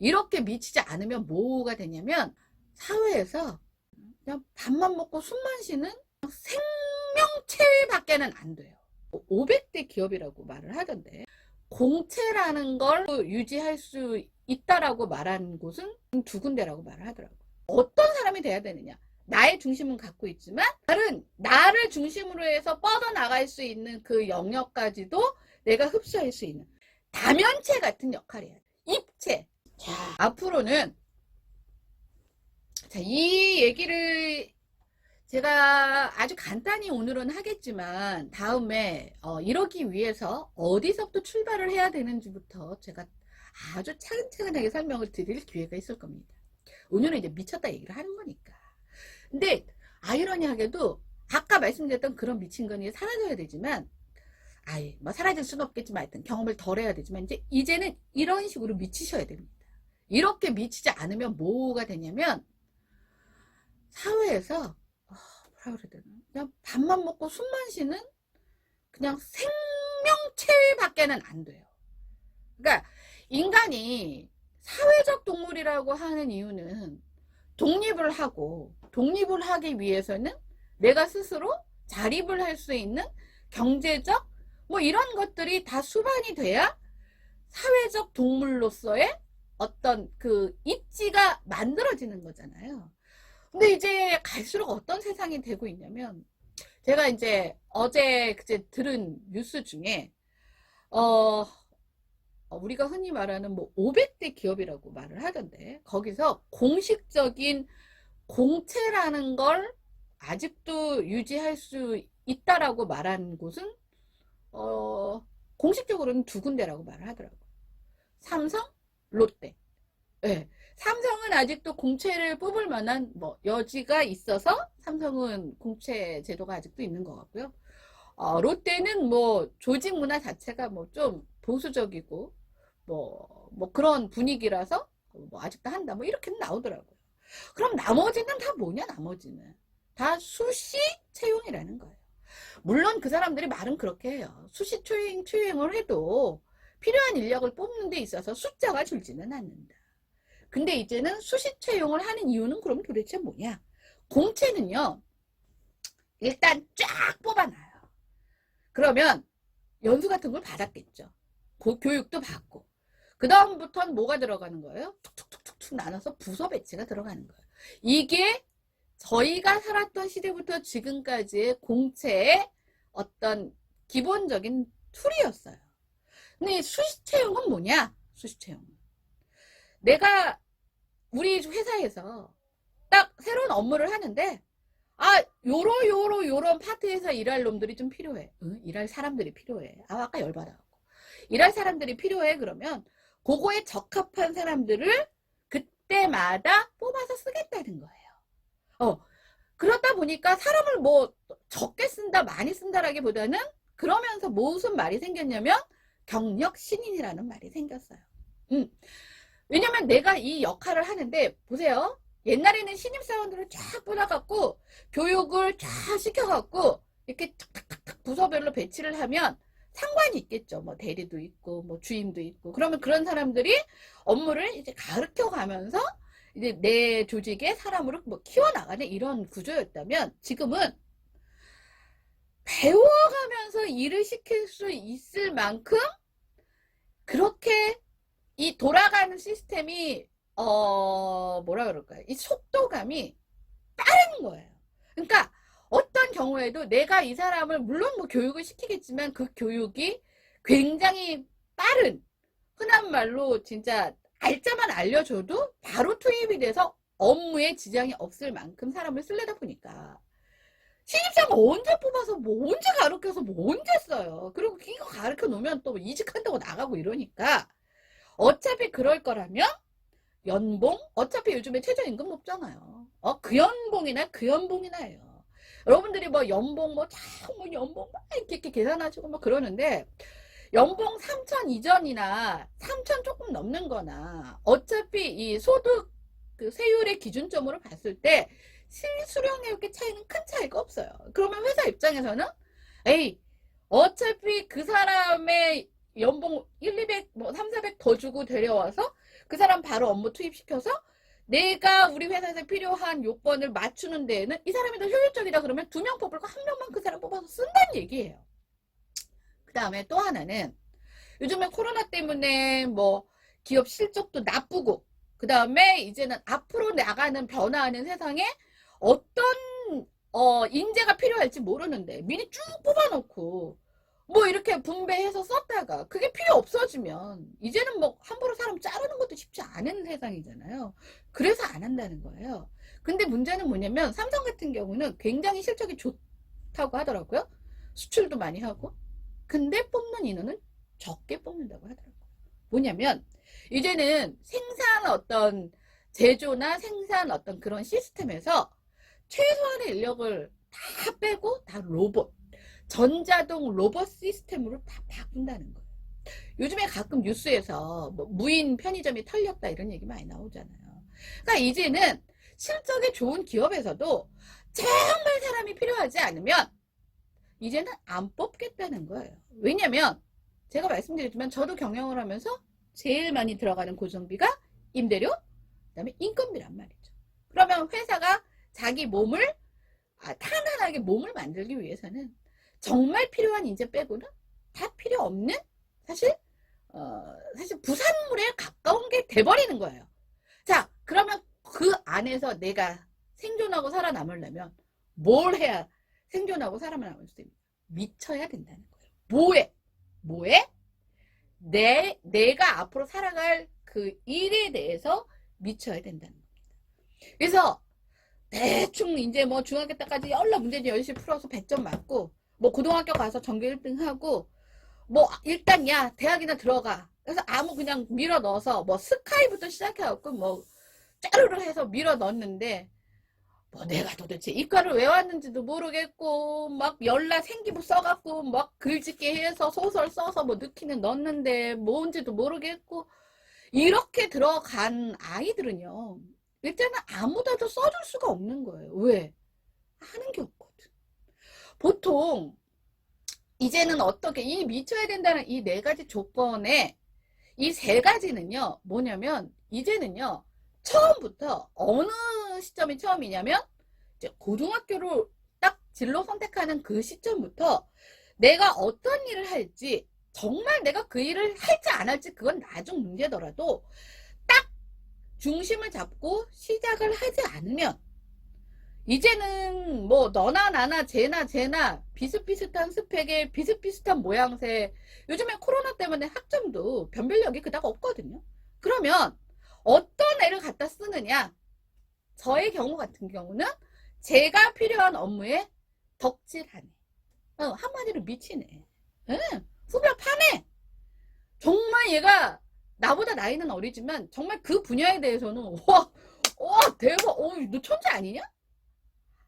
이렇게 미치지 않으면 뭐가 되냐면 사회에서 그냥 밥만 먹고 숨만 쉬는 생명체밖에는 안 돼요. 500대 기업이라고 말을 하던데, 공채라는 걸 유지할 수 있다라고 말한 곳은 두 군데라고 말을 하더라고요. 어떤 사람이 돼야 되느냐? 나의 중심은 갖고 있지만 다른 나를 중심으로 해서 뻗어나갈 수 있는 그 영역까지도 내가 흡수할 수 있는 다면체 같은 역할이에요. 입체. 자, 앞으로는 이 얘기를 제가 아주 간단히 오늘은 하겠지만 다음에 이러기 위해서 어디서부터 출발을 해야 되는지부터 제가 아주 차근차근하게 설명을 드릴 기회가 있을 겁니다. 오늘은 이제 미쳤다 얘기를 하는 거니까. 근데 아이러니하게도 아까 말씀드렸던 그런 미친 건 이제 사라져야 되지만, 아예 뭐 사라질 수는 없겠지만 하여튼 경험을 덜 해야 되지만 이제는 이런 식으로 미치셔야 됩니다. 이렇게 미치지 않으면 뭐가 되냐면 사회에서 뭐라 그래야 되나, 그냥 밥만 먹고 숨만 쉬는 그냥 생명체밖에는 안 돼요. 그러니까 인간이 사회적 동물이라고 하는 이유는 독립을 하기 위해서는 내가 스스로 자립을 할 수 있는 경제적 뭐 이런 것들이 다 수반이 돼야 사회적 동물로서의 어떤 그 입지가 만들어지는 거잖아요. 근데 이제 갈수록 어떤 세상이 되고 있냐면, 제가 이제 어제 그제 들은 뉴스 중에 우리가 흔히 말하는 뭐 500대 기업이라고 말을 하던데, 거기서 공식적인 공채라는 걸 아직도 유지할 수 있다라고 말한 곳은 공식적으로는 두 군데라고 말을 하더라고요. 삼성, 롯데. 네. 삼성은 아직도 공채를 뽑을 만한 뭐 여지가 있어서 삼성은 공채 제도가 아직도 있는 것 같고요. 롯데는 뭐 조직 문화 자체가 뭐 좀 보수적이고 뭐 그런 분위기라서 뭐 아직도 한다 뭐 이렇게 나오더라고요. 그럼 나머지는 다 뭐냐? 나머지는 다 수시 채용이라는 거예요. 물론 그 사람들이 말은 그렇게 해요. 수시 채용을 해도 필요한 인력을 뽑는 데 있어서 숫자가 줄지는 않는다. 근데 이제는 수시 채용을 하는 이유는 그럼 도대체 뭐냐? 공채는요, 일단 쫙 뽑아놔요. 그러면 연수 같은 걸 받았겠죠. 교육도 받고. 그 다음부터는 뭐가 들어가는 거예요? 툭툭툭툭 나눠서 부서 배치가 들어가는 거예요. 이게 저희가 살았던 시대부터 지금까지의 공채의 어떤 기본적인 툴이었어요. 근데 수시 채용은 뭐냐? 수시 채용은 내가 우리 회사에서 딱 새로운 업무를 하는데, 요런 파트에서 일할 놈들이 좀 필요해. 응? 일할 사람들이 필요해. 아까 열받아갖고. 일할 사람들이 필요해. 그러면 그거에 적합한 사람들을 그때마다 뽑아서 쓰겠다는 거예요. 그러다 보니까 사람을 뭐 적게 쓴다, 많이 쓴다라기보다는 그러면서 무슨 말이 생겼냐면 경력 신인이라는 말이 생겼어요. 왜냐면 내가 이 역할을 하는데, 보세요. 옛날에는 신입사원들을 쫙 뽑아갖고 교육을 쫙 시켜갖고 이렇게 탁탁탁탁 부서별로 배치를 하면 상관이 있겠죠. 뭐 대리도 있고 뭐 주임도 있고. 그러면 그런 사람들이 업무를 이제 가르쳐 가면서 이제 내 조직의 사람으로 뭐 키워나가는 이런 구조였다면, 지금은 배워가면서 일을 시킬 수 있을 만큼 그렇게 이 돌아가는 시스템이 뭐라 그럴까요? 이 속도감이 빠른 거예요. 그러니까 어떤 경우에도 내가 이 사람을 물론 뭐 교육을 시키겠지만 그 교육이 굉장히 빠른, 흔한 말로 진짜 알짜만 알려줘도 바로 투입이 돼서 업무에 지장이 없을 만큼 사람을 쓰려다 보니까 신입사원 언제 뽑아서 뭐 언제 가르쳐서 뭐 언제 써요. 그리고 이거 가르쳐 놓으면 또 이직한다고 나가고 이러니까 어차피 그럴 거라면 연봉? 어차피 요즘에 최저임금 높잖아요. 그 연봉이나 그 연봉이나 해요. 여러분들이 뭐 연봉 뭐 연봉 막 이렇게 계산하시고 뭐 그러는데, 연봉 3천 이전이나 3천 조금 넘는 거나 어차피 이 소득 그 세율의 기준점으로 봤을 때 실수령의 이렇게 차이는 큰 차이가 없어요. 그러면 회사 입장에서는 에이 어차피 그 사람의 연봉 1, 200, 뭐 3, 400 더 주고 데려와서 그 사람 바로 업무 투입시켜서 내가 우리 회사에서 필요한 요건을 맞추는 데에는 이 사람이 더 효율적이다 그러면 2명 뽑을 거 1명만 그 사람 뽑아서 쓴다는 얘기예요. 그 다음에 또 하나는 요즘에 코로나 때문에 뭐 기업 실적도 나쁘고 그 다음에 이제는 앞으로 나가는 변화하는 세상에 어떤 인재가 필요할지 모르는데 미리 쭉 뽑아놓고 뭐 이렇게 분배해서 썼다가 그게 필요 없어지면 이제는 뭐 함부로 사람 자르는 것도 쉽지 않은 세상이잖아요. 그래서 안 한다는 거예요. 근데 문제는 뭐냐면 삼성 같은 경우는 굉장히 실적이 좋다고 하더라고요. 수출도 많이 하고. 근데 뽑는 인원은 적게 뽑는다고 하더라고요. 뭐냐면 이제는 생산 어떤 제조나 생산 어떤 그런 시스템에서 최소한의 인력을 다 빼고 다 로봇, 전자동 로봇 시스템으로 다 바꾼다는 거예요. 요즘에 가끔 뉴스에서 뭐 무인 편의점이 털렸다 이런 얘기 많이 나오잖아요. 그러니까 이제는 실적이 좋은 기업에서도 정말 사람이 필요하지 않으면 이제는 안 뽑겠다는 거예요. 왜냐면 제가 말씀드렸지만 저도 경영을 하면서 제일 많이 들어가는 고정비가 임대료, 그 다음에 인건비란 말이죠. 그러면 회사가 자기 몸을 탄탄하게 몸을 만들기 위해서는 정말 필요한 인재 빼고는 다 필요 없는 사실 부산물에 가까운 게 돼버리는 거예요. 자, 그러면 그 안에서 내가 생존하고 살아남으려면 뭘 해야 생존하고 살아남을 수 있습니까? 미쳐야 된다는 거예요. 뭐에? 내가 앞으로 살아갈 그 일에 대해서 미쳐야 된다는 겁니다. 그래서 대충 이제 뭐 중학교 때까지 열라 문제집 열심히 풀어서 100점 맞고 뭐 고등학교 가서 전교 1등 하고 뭐 일단 야 대학이나 들어가. 그래서 아무 그냥 밀어 넣어서 뭐 스카이부터 시작해갖고 뭐 짜르르 해서 밀어 넣었는데 뭐 내가 도대체 이과를 왜 왔는지도 모르겠고 막 열나 생기부 써갖고 막 글짓기 해서 소설 써서 뭐 넣기는 넣었는데 뭔지도 모르겠고 이렇게 들어간 아이들은요 일단은 아무데도 써줄 수가 없는 거예요. 왜? 하는 게 없거든. 보통 이제는 어떻게 이 미쳐야 된다는 이 4가지 조건에 이 3가지는요 뭐냐면 이제는요 처음부터 어느 시점이 처음이냐면 이제 고등학교를 딱 진로 선택하는 그 시점부터 내가 어떤 일을 할지 정말 내가 그 일을 할지 안 할지 그건 나중 문제더라도 딱 중심을 잡고 시작을 하지 않으면 이제는 뭐 너나 나나 쟤나 비슷비슷한 스펙에 비슷비슷한 모양새 요즘에 코로나 때문에 학점도 변별력이 그닥 없거든요. 그러면 어떤 애를 갖다 쓰느냐 저의 경우 같은 경우는 제가 필요한 업무에 덕질하네. 한마디로 미치네. 후벼 파네. 정말 얘가 나보다 나이는 어리지만 정말 그 분야에 대해서는 와 대박 너 천재 아니냐?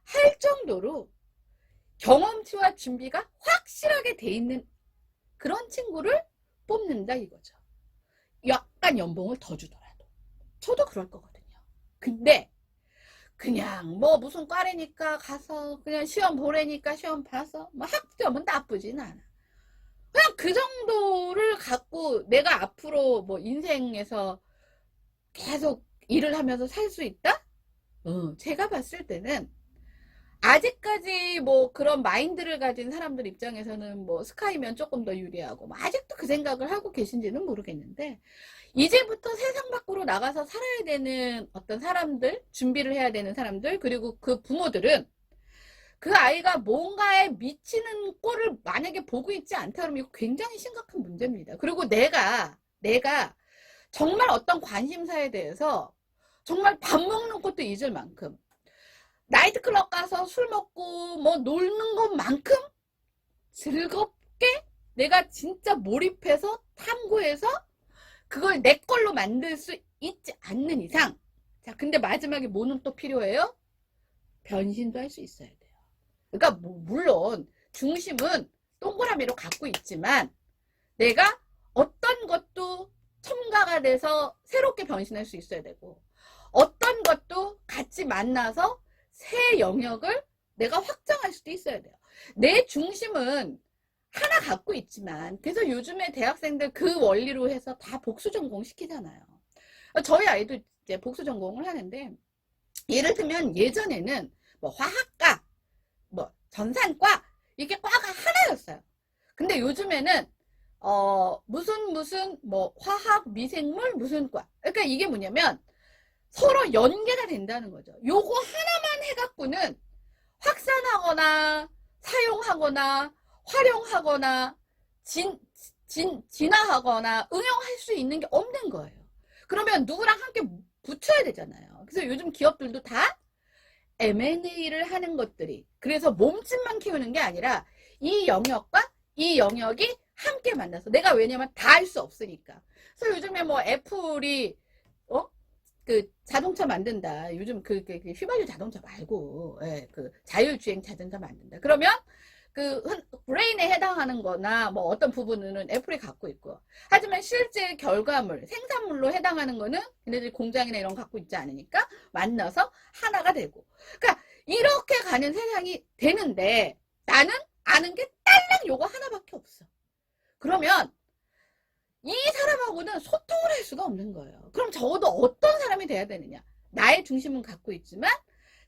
할 정도로 경험치와 준비가 확실하게 돼 있는 그런 친구를 뽑는다 이거죠. 약간 연봉을 더 주더라도 저도 그럴 거거든요. 근데 그냥 뭐 무슨 과래니까 가서 그냥 시험 보래니까 시험 봐서 뭐 학점은 나쁘진 않아. 그냥 그 정도를 갖고 내가 앞으로 뭐 인생에서 계속 일을 하면서 살 수 있다? 제가 봤을 때는 아직까지 뭐 그런 마인드를 가진 사람들 입장에서는 뭐 스카이면 조금 더 유리하고 뭐 아직도 그 생각을 하고 계신지는 모르겠는데 이제부터 세상 밖으로 나가서 살아야 되는 어떤 사람들, 준비를 해야 되는 사람들, 그리고 그 부모들은 그 아이가 뭔가에 미치는 꼴을 만약에 보고 있지 않다 그러면 이거 굉장히 심각한 문제입니다. 그리고 내가 정말 어떤 관심사에 대해서 정말 밥 먹는 것도 잊을 만큼 나이트클럽 가서 술 먹고 뭐 놀는 것만큼 즐겁게 내가 진짜 몰입해서 탐구해서 그걸 내 걸로 만들 수 있지 않는 이상 자 근데 마지막에 뭐는 또 필요해요? 변신도 할 수 있어야 돼요. 그러니까 물론 중심은 동그라미로 갖고 있지만 내가 어떤 것도 첨가가 돼서 새롭게 변신할 수 있어야 되고 어떤 것도 같이 만나서 새 영역을 내가 확장할 수도 있어야 돼요. 내 중심은 하나 갖고 있지만 그래서 요즘에 대학생들 그 원리로 해서 다 복수 전공 시키잖아요. 저희 아이도 이제 복수 전공을 하는데, 예를 들면 예전에는 뭐 화학과, 뭐 전산과, 이게 과가 하나였어요. 근데 요즘에는 무슨 뭐 화학, 미생물 무슨 과. 그러니까 이게 뭐냐면 서로 연계가 된다는 거죠. 요거 하나만 해갖고는 확산하거나 사용하거나 활용하거나 진화하거나 응용할 수 있는 게 없는 거예요. 그러면 누구랑 함께 붙여야 되잖아요. 그래서 요즘 기업들도 다 M&A를 하는 것들이, 그래서 몸집만 키우는 게 아니라 이 영역과 이 영역이 함께 만나서, 내가 왜냐면 다 할 수 없으니까. 그래서 요즘에 뭐 애플이 그 자동차 만든다. 요즘 그 휘발유 자동차 말고, 예, 그 자율주행 자동차 만든다. 그러면 그 브레인에 해당하는 거나 뭐 어떤 부분은 애플이 갖고 있고, 하지만 실제 결과물, 생산물로 해당하는 거는 얘네들 공장이나 이런 거 갖고 있지 않으니까 만나서 하나가 되고. 그러니까 이렇게 가는 세상이 되는데, 나는 아는 게 딸랑 요거 하나밖에 없어. 그러면 이 사람하고는 소통을 할 수가 없는 거예요. 그럼 적어도 어떤 사람이 돼야 되느냐? 나의 중심은 갖고 있지만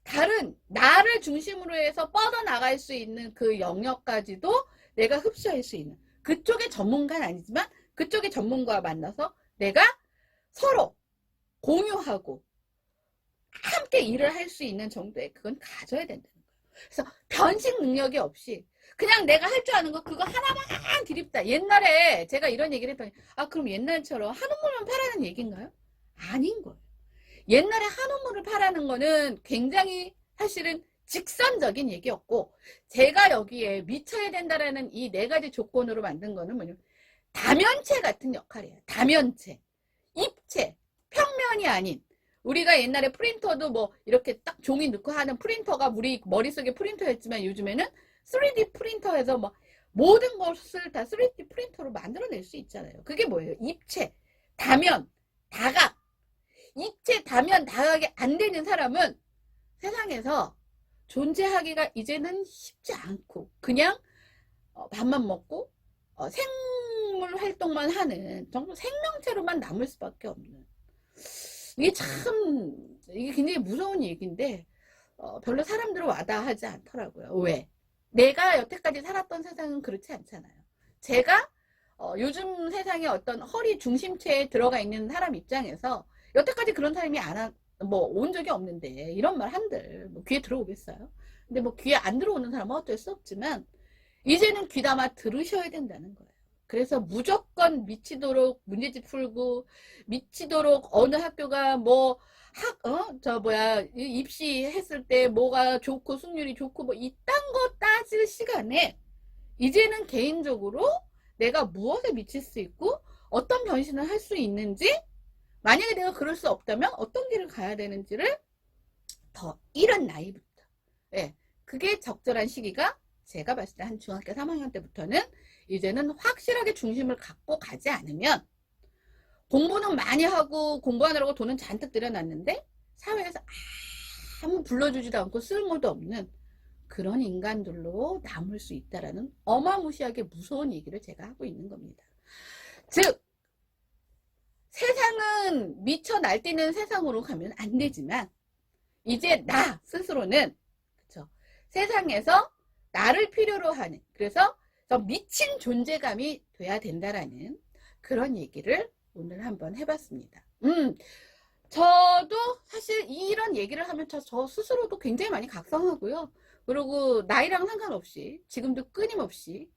다른 나를 중심으로 해서 뻗어나갈 수 있는 그 영역까지도 내가 흡수할 수 있는, 그쪽의 전문가는 아니지만 그쪽의 전문가와 만나서 내가 서로 공유하고 함께 일을 할 수 있는 정도의 그건 가져야 된다는 거예요. 그래서 변식 능력이 없이 그냥 내가 할 줄 아는 거 그거 하나만 드립다. 옛날에 제가 이런 얘기를 했더니, 그럼 옛날처럼 한우물만 파라는 얘기인가요? 아닌 거예요. 옛날에 한우물을 파라는 거는 굉장히 사실은 직선적인 얘기였고, 제가 여기에 미쳐야 된다라는 이 네 가지 조건으로 만든 거는 뭐냐면 다면체 같은 역할이에요. 다면체, 입체, 평면이 아닌, 우리가 옛날에 프린터도 뭐 이렇게 딱 종이 넣고 하는 프린터가 우리 머릿속에 프린터였지만 요즘에는 3D 프린터에서 뭐 모든 것을 다 3D 프린터로 만들어낼 수 있잖아요. 그게 뭐예요? 입체, 다면, 다각. 입체, 다면, 다각이 안 되는 사람은 세상에서 존재하기가 이제는 쉽지 않고, 그냥 밥만 먹고 생물 활동만 하는 정말 생명체로만 남을 수밖에 없는, 이게 참, 이게 굉장히 무서운 얘기인데 별로 사람들은 와닿아하지 않더라고요. 왜? 내가 여태까지 살았던 세상은 그렇지 않잖아요. 제가 요즘 세상에 어떤 허리 중심체에 들어가 있는 사람 입장에서 여태까지 그런 사람이 온 적이 없는데 이런 말 한들 뭐 귀에 들어오겠어요? 근데 뭐 귀에 안 들어오는 사람은 어쩔 수 없지만 이제는 귀담아 들으셔야 된다는 거예요. 그래서 무조건 미치도록 문제집 풀고, 미치도록 어느 학교가 뭐 입시했을 때 뭐가 좋고 승률이 좋고 뭐 이딴 거 따질 시간에 이제는 개인적으로 내가 무엇에 미칠 수 있고 어떤 변신을 할 수 있는지, 만약에 내가 그럴 수 없다면 어떤 길을 가야 되는지를 더 이른 나이부터, 예, 그게 적절한 시기가, 제가 봤을 때 한 중학교 3학년 때부터는 이제는 확실하게 중심을 갖고 가지 않으면, 공부는 많이 하고 공부하느라고 돈은 잔뜩 들여놨는데 사회에서 아무 불러주지도 않고 쓸모도 없는 그런 인간들로 남을 수 있다라는 어마무시하게 무서운 얘기를 제가 하고 있는 겁니다. 즉, 세상은 미쳐 날뛰는 세상으로 가면 안 되지만 이제 나 스스로는, 그쵸, 세상에서 나를 필요로 하는, 그래서 더 미친 존재감이 돼야 된다라는 그런 얘기를 오늘 한번 해봤습니다. 저도 사실 이런 얘기를 하면 저 스스로도 굉장히 많이 각성하고요. 그리고 나이랑 상관없이 지금도 끊임없이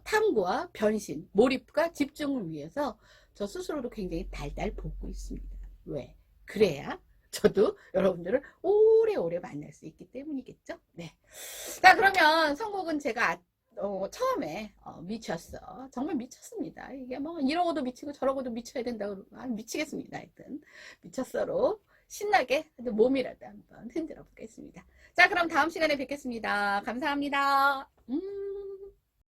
탐구와 변신, 몰입과 집중을 위해서 저 스스로도 굉장히 달달 볶고 있습니다. 왜? 그래야 저도 여러분들을 오래오래 만날 수 있기 때문이겠죠? 네. 자, 그러면 선곡은 제가 처음에 미쳤어. 정말 미쳤습니다. 이게 뭐 이러고도 미치고 저러고도 미쳐야 된다고, 미치겠습니다. 하여튼 미쳤어로 신나게 몸이라도 한번 흔들어 보겠습니다. 자, 그럼 다음 시간에 뵙겠습니다. 감사합니다.